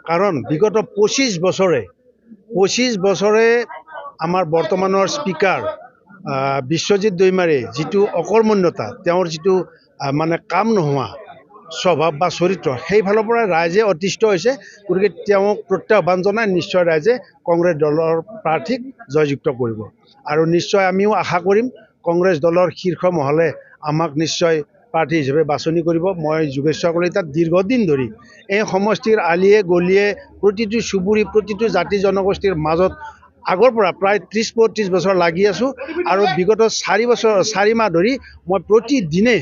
কাৰণ বিগত 25 বছৰে আমাৰ বৰ্তমানৰ স্পিকাৰ বিশ্বজিৎ দৈমাৰী যিটো অকৰ্মণ্যতা, তেওঁৰ যিটো মানে কাম নোহোৱা স্বভাৱ বা চৰিত্ৰ, সেইফালৰ পৰা ৰাইজে অতিষ্ঠ হৈছে। গতিকে তেওঁক প্ৰত্যাহ্বান জনাই নিশ্চয় ৰাইজে কংগ্ৰেছ দলৰ প্ৰাৰ্থীক জয়যুক্ত কৰিব। আৰু নিশ্চয় আমিও আশা কৰিম কংগ্ৰেছ দলৰ শীৰ্ষ মহলে আমাক নিশ্চয় প্ৰাৰ্থী হিচাপে বাছনি কৰিব। মই যোগেশ্বৰ কলিতাক দীৰ্ঘদিন ধৰি এই সমষ্টিৰ আলিয়ে গলিয়ে প্ৰতিটো চুবুৰী, প্ৰতিটো জাতি জনগোষ্ঠীৰ মাজত আগৰ পৰা প্ৰায় 30-35 বছৰ লাগি আছোঁ। আৰু বিগত 4 মাহ ধৰি মই প্ৰতিদিনে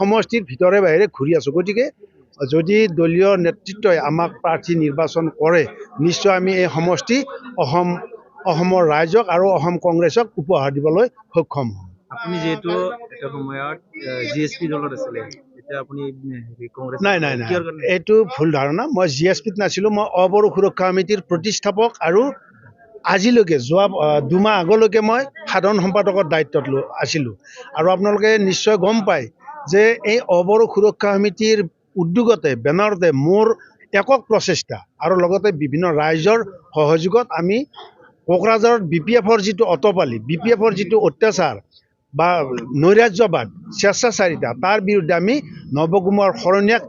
সমষ্টিৰ ভিতৰে বাহিৰে ঘূৰি আছোঁ। গতিকে যদি দলীয় নেতৃত্বই আমাক প্ৰাৰ্থী নিৰ্বাচন কৰে, নিশ্চয় আমি এই সমষ্টি অসমৰ ৰাইজক আৰু অসম কংগ্ৰেছক উপহাৰ দিবলৈ সক্ষম হ'ম। আপুনি যেহেতু এটা সময়ত জিএছপি দলত আছিলে, এতিয়া আপুনি কংগ্ৰেছ নাই, এইটো ভুল ধাৰণা। মই জিএছপিত নাছিলোঁ। মই অবড়ো সুৰক্ষা সমিতিৰ প্ৰতিষ্ঠাপক আৰু আজিলৈকে যোৱা 2 মাহ আগলৈকে মই সাধাৰণ সম্পাদকৰ দায়িত্বত আছিলোঁ। আৰু আপোনালোকে নিশ্চয় গম পায় যে এই অবড়ো সুৰক্ষা সমিতিৰ উদ্যোগতে বেনাৰতে মোৰ একক প্ৰচেষ্টা আৰু লগতে বিভিন্ন ৰাইজৰ সহযোগত আমি কোকৰাঝাৰত BPFৰ যিটো অতপালি, BPFৰ যিটো অত্যাচাৰ বা নৈৰাজ্যবাদ, স্বেচ্ছাচাৰিতা, তাৰ বিৰুদ্ধে আমি নৱকুমাৰ শৰণীয়াক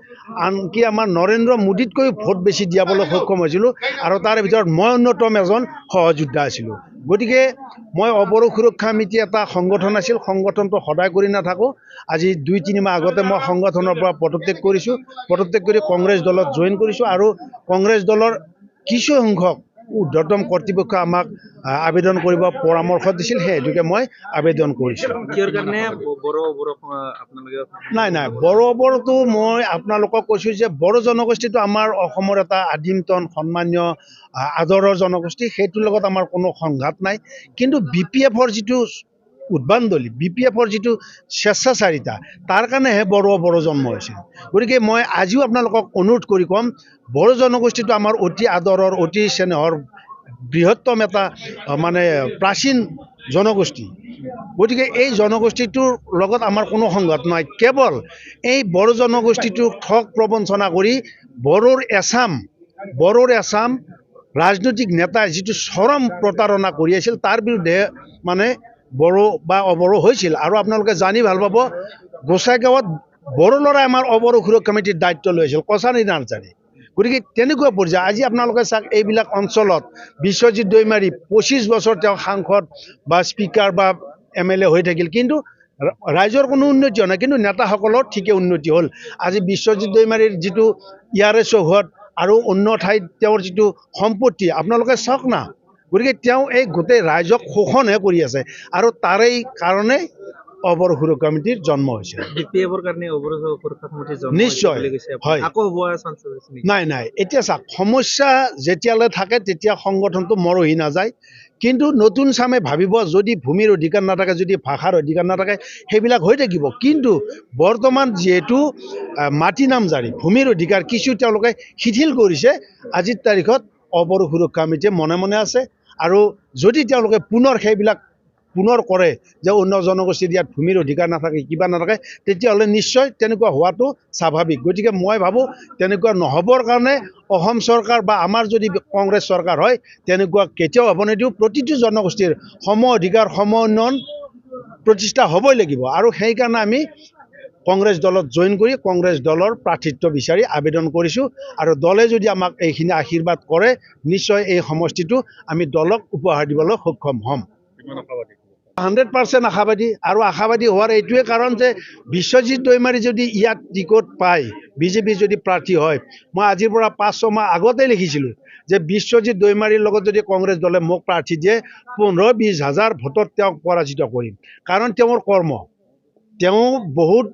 আনকি আমাৰ নৰেন্দ্ৰ মোদীতকৈ ভোট বেছি দিয়াবলৈ সক্ষম হৈছিলোঁ। আৰু তাৰে ভিতৰত মই অন্যতম এজন সহযোদ্ধা আছিলোঁ। গতিকে মই অবড়ো সুৰক্ষা সমিতি এটা সংগঠন আছিল, সংগঠনটো সদায় কৰি নাথাকোঁ। আজি 2-3 মাহ আগতে মই সংগঠনৰ পৰা পদত্যাগ কৰিছোঁ। পদত্যাগ কৰি কংগ্ৰেছ দলত জইন কৰিছোঁ। আৰু কংগ্ৰেছ দলৰ কিছু সংখ্যক ঊৰ্ধ্বতম কৰ্তৃপক্ষ আমাক আবেদন কৰিব পৰামৰ্শ দিছিল, সেই হেতুকে মই আবেদন কৰিছোঁ। নাই, বড়োটো মই আপোনালোকক কৈছোঁ যে বড়ো জনগোষ্ঠীটো আমাৰ অসমৰ এটা আদিমতন সন্মানীয় আদৰৰ জনগোষ্ঠী, সেইটোৰ লগত আমাৰ কোনো সংঘাত নাই। কিন্তু BPFৰ যিটো উদ্ভাণ্ডলি, BPFৰ যিটো স্বেচ্ছাচাৰিতা, তাৰ কাৰণেহে বড়ো জন্ম হৈছিল। গতিকে মই আজিও আপোনালোকক অনুৰোধ কৰি ক'ম, বড়ো জনগোষ্ঠীটো আমাৰ অতি আদৰৰ, অতি স্নেহৰ বৃহত্তম এটা মানে প্ৰাচীন জনগোষ্ঠী। গতিকে এই জনগোষ্ঠীটোৰ লগত আমাৰ কোনো সংঘাত নাই। কেৱল এই বড়ো জনগোষ্ঠীটোক ঠগ প্ৰবঞ্চনা কৰি বড়োৰ এছাম ৰাজনৈতিক নেতাই যিটো চৰম প্ৰতাৰণা কৰি আছিল, তাৰ বিৰুদ্ধে মানে বড়ো বা অবড়ো হৈছিল। আৰু আপোনালোকে জানি ভাল পাব, গোসাইগাঁৱত বড়ো ল'ৰাই আমাৰ অবড়ো সুৰক্ষা সমিতিৰ দায়িত্ব লৈছিল, কছাৰী নাৰ্জাৰী। গতিকে তেনেকুৱা পৰ্যায়। আজি আপোনালোকে চাওক, এইবিলাক অঞ্চলত বিশ্বজিৎ দৈমাৰী 25 বছৰ তেওঁ সাংসদ বা স্পিকাৰ বা MLA হৈ থাকিল, কিন্তু ৰাইজৰ কোনো উন্নতি হোৱা নাই। কিন্তু নেতাসকলৰ ঠিকে উন্নতি হ'ল। আজি বিশ্বজিৎ দৈমাৰীৰ যিটো ইয়াৰে চৌহদ আৰু অন্য ঠাইত তেওঁৰ যিটো সম্পত্তি আপোনালোকে চাওক না। গতিকে তেওঁ এই গোটেই ৰাইজক শোষণহে কৰি আছে। আৰু তাৰেই কাৰণে অবড়ো সুৰক্ষা সমিতিৰ জন্ম হৈছে। নিশ্চয় হয়। নাই, এতিয়া চাওক, সমস্যা যেতিয়ালৈ থাকে তেতিয়া সংগঠনটো মৰহি নাযায়। কিন্তু নতুন চামে ভাবিব, যদি ভূমিৰ অধিকাৰ নাথাকে, যদি ভাষাৰ অধিকাৰ নাথাকে, সেইবিলাক হৈ থাকিব। কিন্তু বৰ্তমান যিহেতু মাটি নামজাৰি, ভূমিৰ অধিকাৰ কিছু তেওঁলোকে শিথিল কৰিছে, আজিৰ তাৰিখত অবড়ো সুৰক্ষা সমিতিয়ে মনে মনে আছে। আৰু যদি তেওঁলোকে পুনৰ কৰে যে অন্য জনগোষ্ঠীৰ ইয়াত ভূমিৰ অধিকাৰ নাথাকে, কিবা নাথাকে, তেতিয়াহ'লে নিশ্চয় তেনেকুৱা হোৱাটো স্বাভাৱিক। গতিকে মই ভাবোঁ তেনেকুৱা নহ'বৰ কাৰণে অসম চৰকাৰ বা আমাৰ যদি কংগ্ৰেছ চৰকাৰ হয়, তেনেকুৱা কেতিয়াও হ'ব নিদিওঁ। প্ৰতিটো জনগোষ্ঠীৰ সম অধিকাৰ, সম উন্নয়ন প্ৰতিষ্ঠা হ'বই লাগিব। আৰু সেইকাৰণে আমি কংগ্ৰেছ দলত জইন কৰি কংগ্ৰেছ দলৰ প্ৰাৰ্থিত্ব বিচাৰি আবেদন কৰিছোঁ। আৰু দলে যদি আমাক এইখিনি আশীৰ্বাদ কৰে, নিশ্চয় এই সমষ্টিটো আমি দলক উপহাৰ দিবলৈ সক্ষম হ'ম। 100% আশাবাদী। আৰু আশাবাদী হোৱাৰ এইটোৱে কাৰণ যে বিশ্বজিৎ দৈমাৰী যদি ইয়াত টিকট পায়, বিজেপি যদি প্ৰাৰ্থী হয়, মই আজিৰ পৰা 5-6 মাহ আগতেই লিখিছিলোঁ যে বিশ্বজিৎ দৈমাৰীৰ লগত যদি কংগ্ৰেছ দলে মোক প্ৰাৰ্থী দিয়ে, 15-20 হাজাৰ ভোটত তেওঁক পৰাজিত কৰিম। কাৰণ তেওঁৰ কৰ্ম, তেওঁ বহুত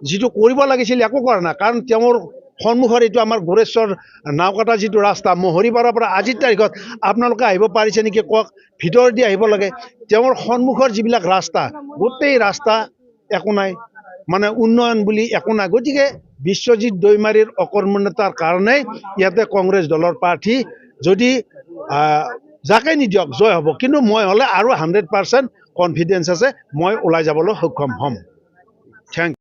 যিটো কৰিব লাগিছিল একো কৰা নাই। কাৰণ তেওঁৰ সন্মুখৰ এইটো আমাৰ গোৰেশ্বৰ নাওকাটা যিটো ৰাস্তা, মহৰীপাৰাৰ পৰা আজিৰ তাৰিখত আপোনালোকে আহিব পাৰিছে নেকি কওক? ভিতৰেদি আহিব লাগে। তেওঁৰ সন্মুখৰ যিবিলাক ৰাস্তা, গোটেই ৰাস্তা একো নাই, মানে উন্নয়ন বুলি একো নাই। গতিকে বিশ্বজিৎ দৈমাৰীৰ অকৰ্মণ্যতাৰ কাৰণেই ইয়াতে কংগ্ৰেছ দলৰ প্ৰাৰ্থী যদি যাকে নিদিয়ক জয় হ'ব। কিন্তু মই হ'লে আৰু 100% কনফিডেঞ্চ আছে, মই ওলাই যাবলৈ সক্ষম হ'ম। Thank U.